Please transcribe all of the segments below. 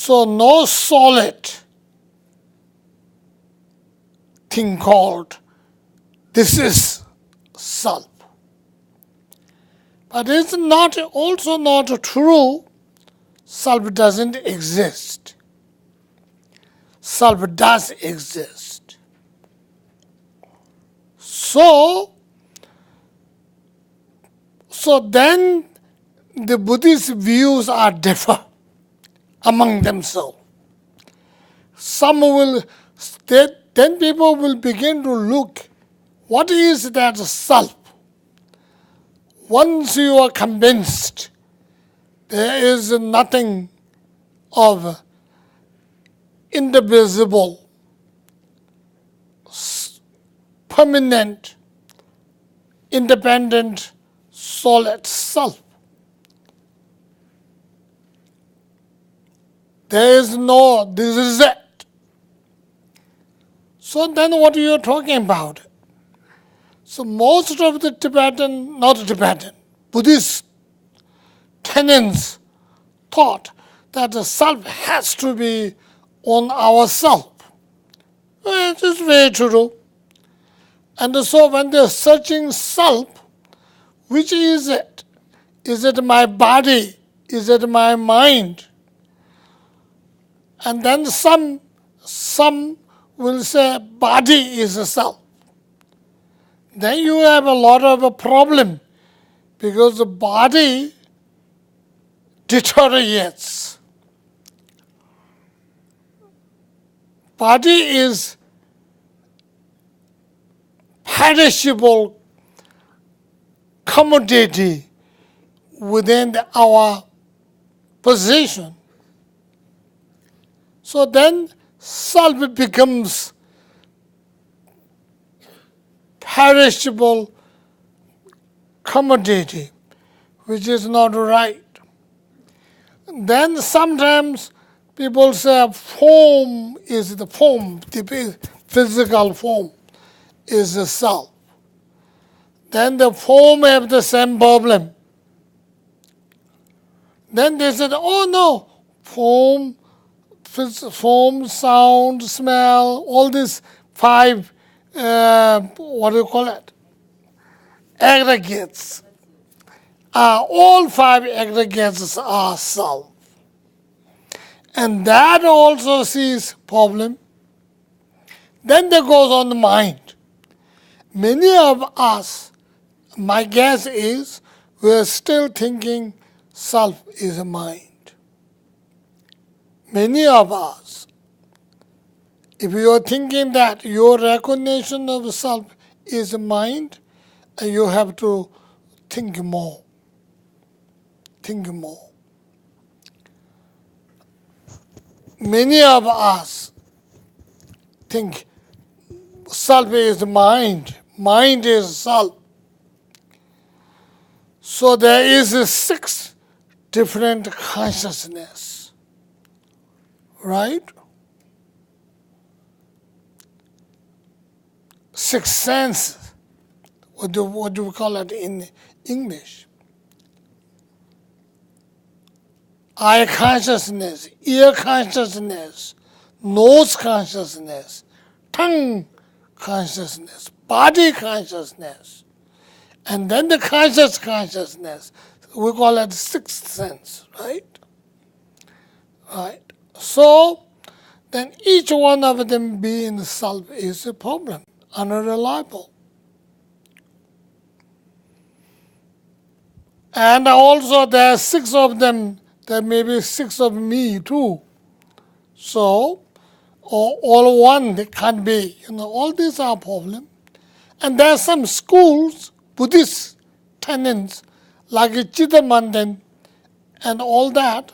So no solid thing called this is self. But it's not also not true self doesn't exist. Self does exist. So then the Buddhist views are differ among themselves. Some will, then people will begin to look, what is that self? Once you are convinced there is nothing of indivisible, permanent, independent, solid self. There is no, this is it. So then what are you talking about? So most of the Tibetan, not Tibetan, Buddhist tenets thought that the self has to be on ourself. It is very true. And so when they're searching self, which is it? Is it my body? Is it my mind? And then some will say body is a self. Then you have a lot of a problem because the body deteriorates. Body is perishable commodity within our position. So then self becomes perishable commodity, which is not right. Then sometimes people say form is the form, the physical form is the self. Then the form have the same problem. Then they said, oh no, form, sound, smell, all these five, what do you call it? Aggregates. All five aggregates are self. And that also sees problem. Then there goes on the mind. Many of us, my guess is, we're still thinking self is a mind. Many of us, if you are thinking that your recognition of self is a mind, you have to think more. Think more. Many of us think self is mind, mind is self. So there is 6 different consciousness, right? 6 senses. What do we call it in English? Eye consciousness, ear consciousness, nose consciousness, tongue consciousness, body consciousness, and then the consciousness. We call it 6th sense, right? Right. So then each one of them being self is a problem, unreliable. And also there are 6 of them. There may be 6 of me too. So, or all one, they can't be. All these are problems. And there are some schools, Buddhist tenets, like Chittamandan and all that,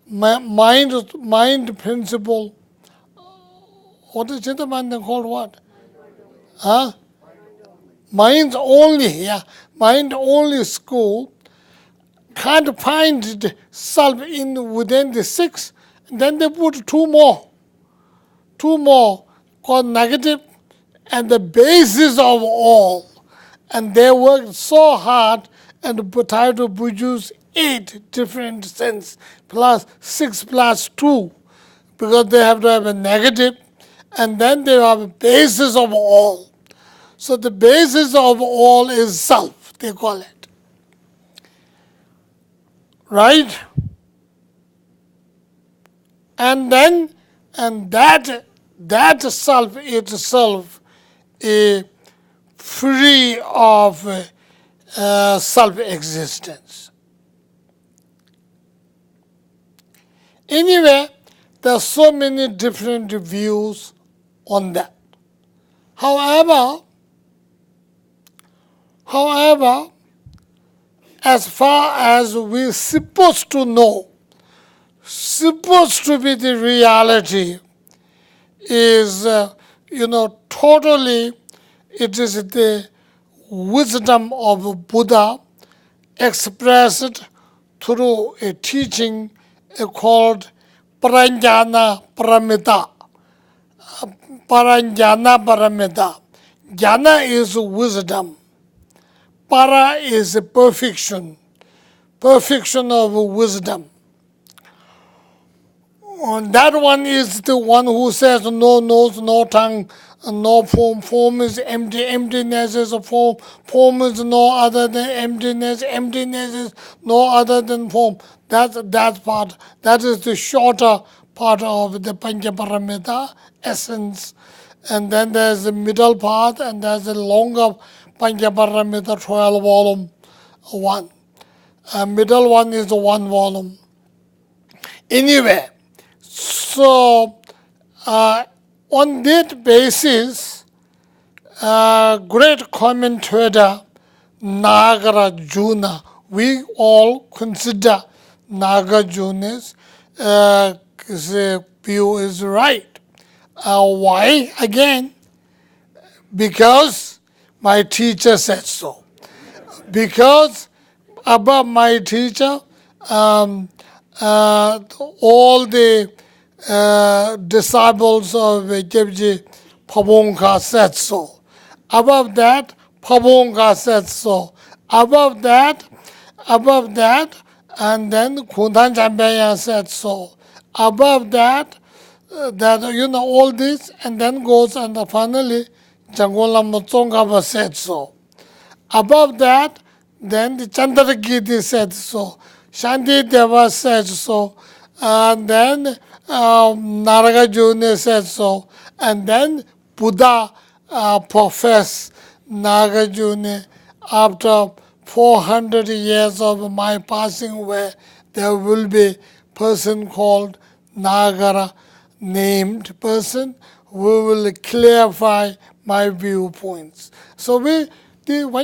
mind principle. What is Chittamandan called what? Huh? Mind only, yeah. Mind only school. Can't find self within the 6, and then they put 2 more called negative, and the basis of all. And they worked so hard and try to produce 8 different sense plus 6 plus 2 because they have to have a negative, and then they have a basis of all. So the basis of all is self, they call it. Right? And then, that self itself is free of self-existence. Anyway, there are so many different views on that. However, as far as we're supposed to know, supposed to be the reality is, totally, it is the wisdom of Buddha expressed through a teaching called Paranjana Paramita. Paranjana Paramita. Jnana is wisdom. Para is perfection. Perfection of wisdom. And that one is the one who says no nose, no tongue, no form. Form is empty. Emptiness is a form. Form is no other than emptiness. Emptiness is no other than form. That part. That is the shorter part of the Panchaparamita essence. And then there's the middle part, and there's the longer Panchaparamita 12 volume one. Middle one is the 1 volume. Anyway, so on that basis, great commentator Nagarjuna, we all consider Nagarjuna's view is right. Why? Again, because my teacher said so. Because above my teacher, all the disciples of Gebji Pabonka said so. Above that, Pabonka said so. Above that, and then Kundan Chambayan said so. Above that, all this, and then goes, and finally, Jangolam Tsongkhapa said so. Above that, then the Chandrakirti said so. Shantideva said so. And then Nagarjuna said so. And then Buddha professed Nagarjuna after 400 years of my passing away, there will be a person called Nagara, named person, who will clarify my viewpoints. So when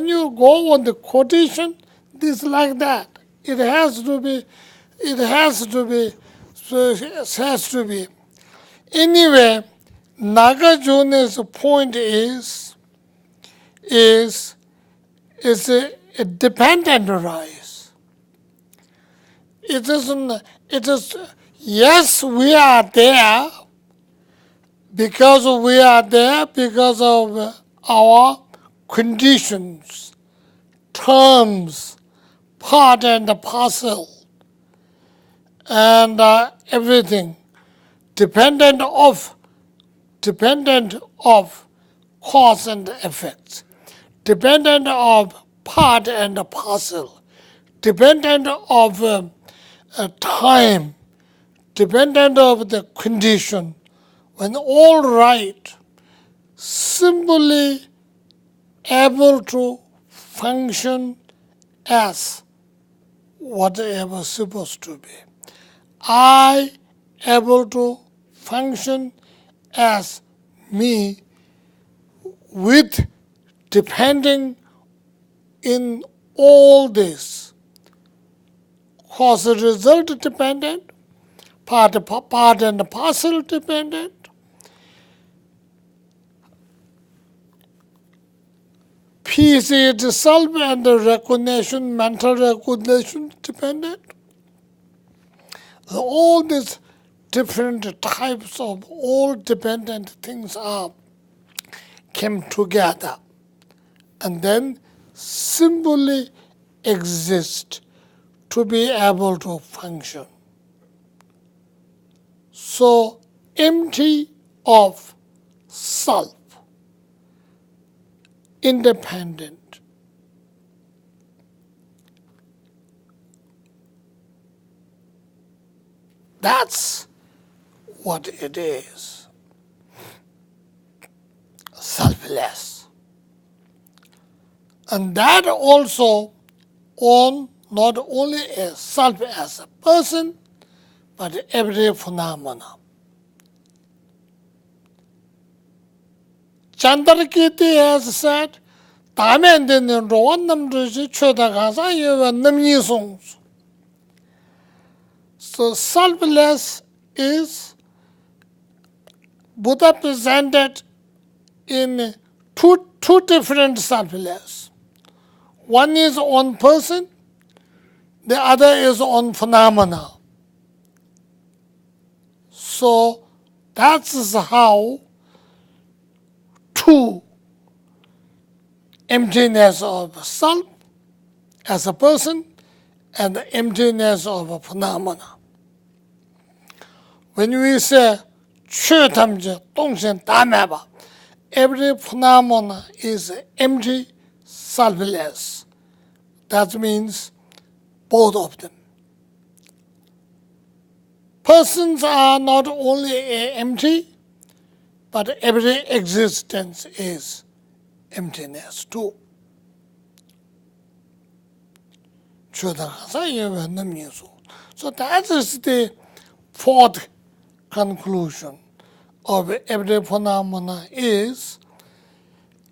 you go on the quotation, this like that. It has to be. Anyway, Nagarjuna's point is a dependent rise. It is, yes, we are there because of our conditions, terms, part and parcel, and everything, dependent of cause and effects, dependent of part and parcel, dependent of time, dependent of the condition. When all right, simply able to function as whatever supposed to be. I able to function as me with depending in all this. Cause and result dependent, part and parcel dependent, peace itself and the recognition, mental recognition dependent. All these different types of all dependent things came together and then simply exist to be able to function. So, empty of self, independent. That's what it is. Selfless. And that also on not only a self as a person, but every phenomena. Chandrakirti has said, so selfless is Buddha presented in two different selfless. One is on person, the other is on phenomena. So that's how two emptiness of self as a person and the emptiness of a phenomena. When we say every phenomena is empty, selfless. That means both of them. Persons are not only empty, but every existence is emptiness too. So that is the fourth conclusion of every phenomena is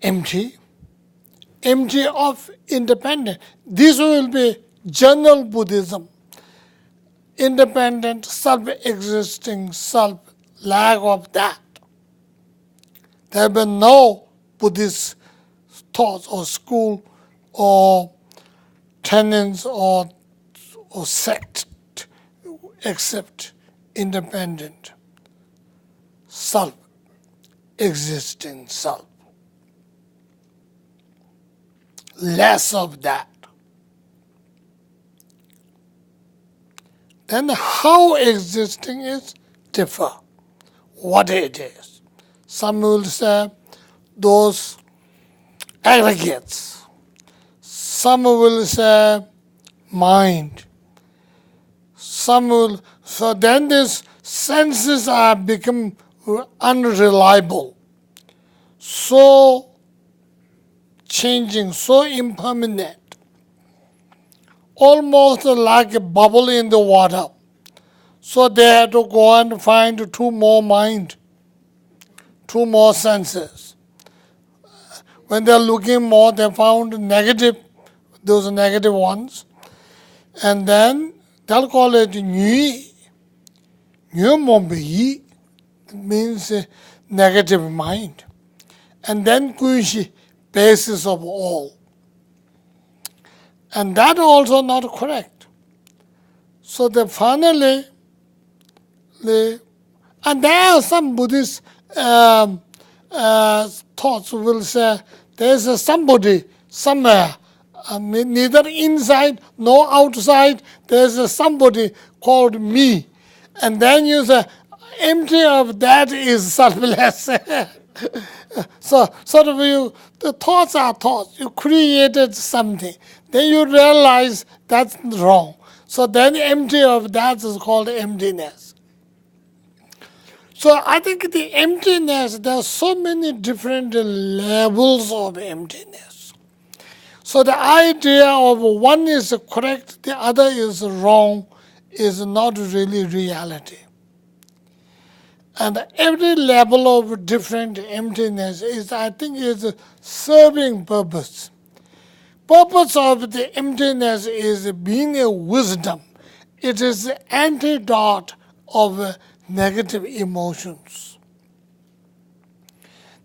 empty, empty of independent. This will be general Buddhism. Independent, self-existing self, lack of that. There have been no Buddhist thoughts or school or tenets or sect except independent, self-existing self. Less of that. Then how existing is differ, what it is. Some will say those aggregates. Some will say mind. Some will, so then these senses are become unreliable, so changing, so impermanent. Almost like a bubble in the water. So they had to go and find two more mind, two more senses. When they're looking more, they found negative, those negative ones. And then they'll call it nui. Nui means negative mind. And then kuishi, basis of all. And that also not correct. So they finally, and there are some Buddhist thoughts will say there's a somebody somewhere, neither inside nor outside, there's a somebody called me. And then you say, empty of that is selfless. So sort of the thoughts are thoughts. You created something. Then you realize that's wrong. So then empty of that is called emptiness. So I think the emptiness, there are so many different levels of emptiness. So the idea of one is correct, the other is wrong, is not really reality. And every level of different emptiness is, I think, is serving purpose. Purpose of the emptiness is being a wisdom. It is the antidote of negative emotions.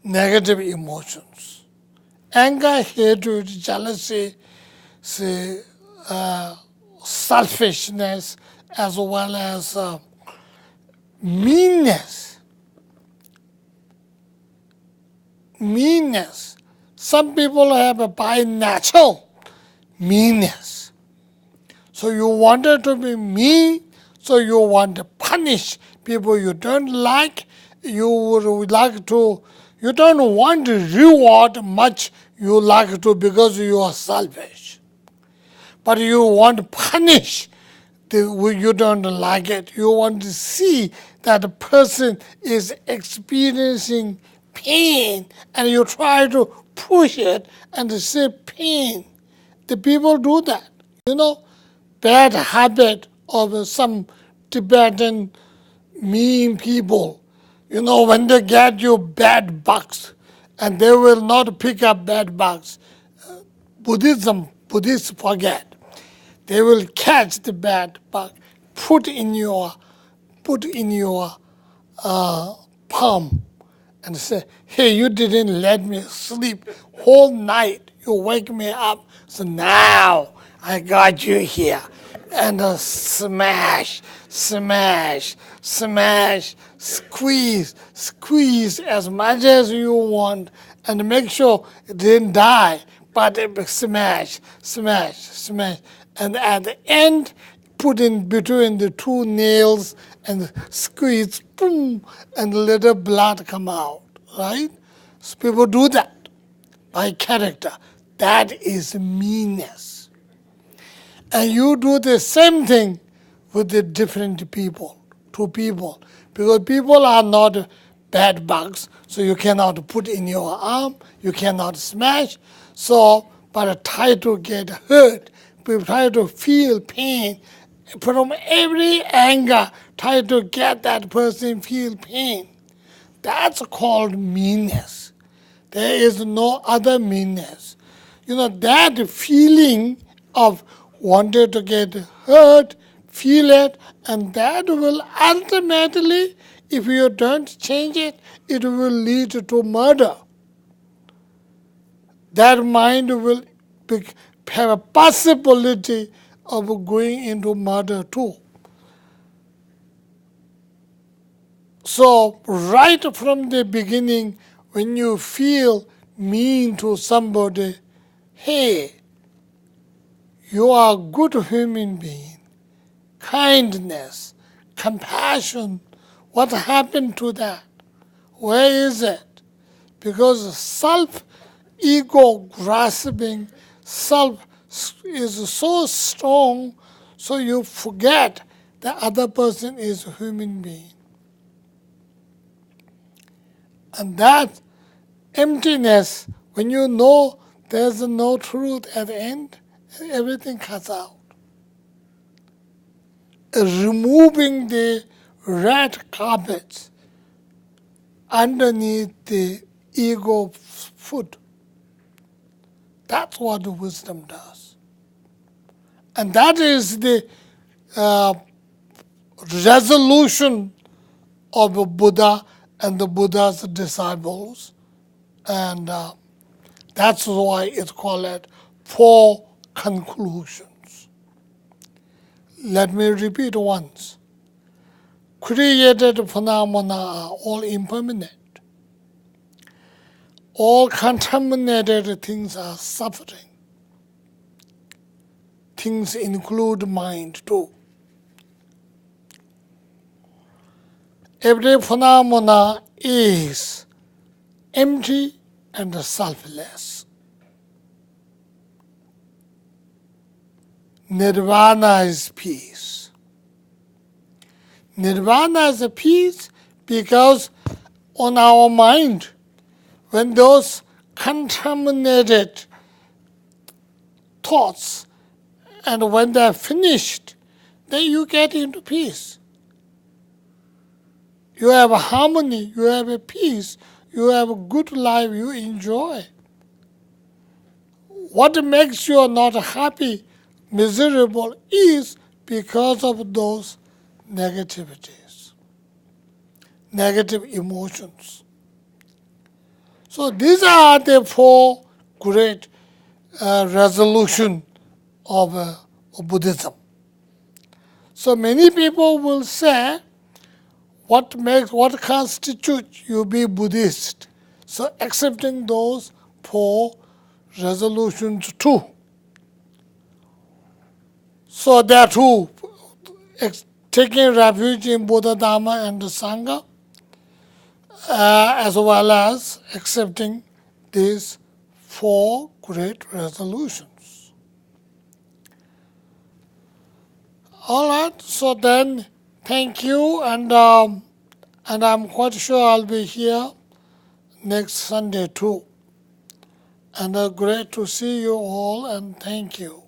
Negative emotions. Anger, hatred, jealousy, selfishness, as well as meanness. Meanness. Some people have a by natural meanness. So you wanted to be mean, so you want to punish people you don't like. You would like to, you don't want to reward much you like to because you are selfish. But you want to punish you don't like it. You want to see that the person is experiencing pain and you try to push it and say pain. The people do that. Bad habit of some Tibetan mean people. When they get you bad bugs, and they will not pick up bad bugs. Buddhists forget. They will catch the bad bug, put in your palm, and say, "Hey, you didn't let me sleep whole night. You wake me up. So now I got you here." And smash, smash, smash, squeeze as much as you want, and make sure it didn't die, but smash, smash, smash. And at the end, put in between the two nails and squeeze, boom, and let the blood come out, right? So people do that by character. That is meanness. And you do the same thing with the different people, two people. Because people are not bad bugs, so you cannot put in your arm, you cannot smash. So, but try to get hurt. People try to feel pain. From every angle, try to get that person feel pain. That's called meanness. There is no other meanness. That feeling of wanting to get hurt, feel it, and that will ultimately, if you don't change it, it will lead to murder. That mind will have a possibility of going into murder too. So right from the beginning, when you feel mean to somebody, hey, you are a good human being, kindness, compassion, what happened to that? Where is it? Because self-ego grasping, self is so strong, so you forget the other person is a human being. And that emptiness, when you know there's no truth at the end, everything cuts out. Removing the red carpets underneath the ego foot. That's what wisdom does. And that is the resolution of a Buddha and the Buddha's disciples. And that's why it's called Four Conclusions. Let me repeat once. Created phenomena are all impermanent. All contaminated things are suffering. Things include mind too. Every phenomena is empty and selfless. Nirvana is peace. Nirvana is a peace because on our mind, when those contaminated thoughts, and when they're finished, then you get into peace. You have a harmony, you have a peace, you have a good life, you enjoy. What makes you not happy, miserable, is because of those negativities, negative emotions. So these are the four great resolutions of Buddhism. So many people will say, what constitutes you be Buddhist? So accepting those four resolutions too. So there too, taking refuge in Buddha Dharma and the Sangha, as well as accepting these 4 great resolutions. All right, so then thank you, and I'm quite sure I'll be here next Sunday too. And great to see you all, and thank you.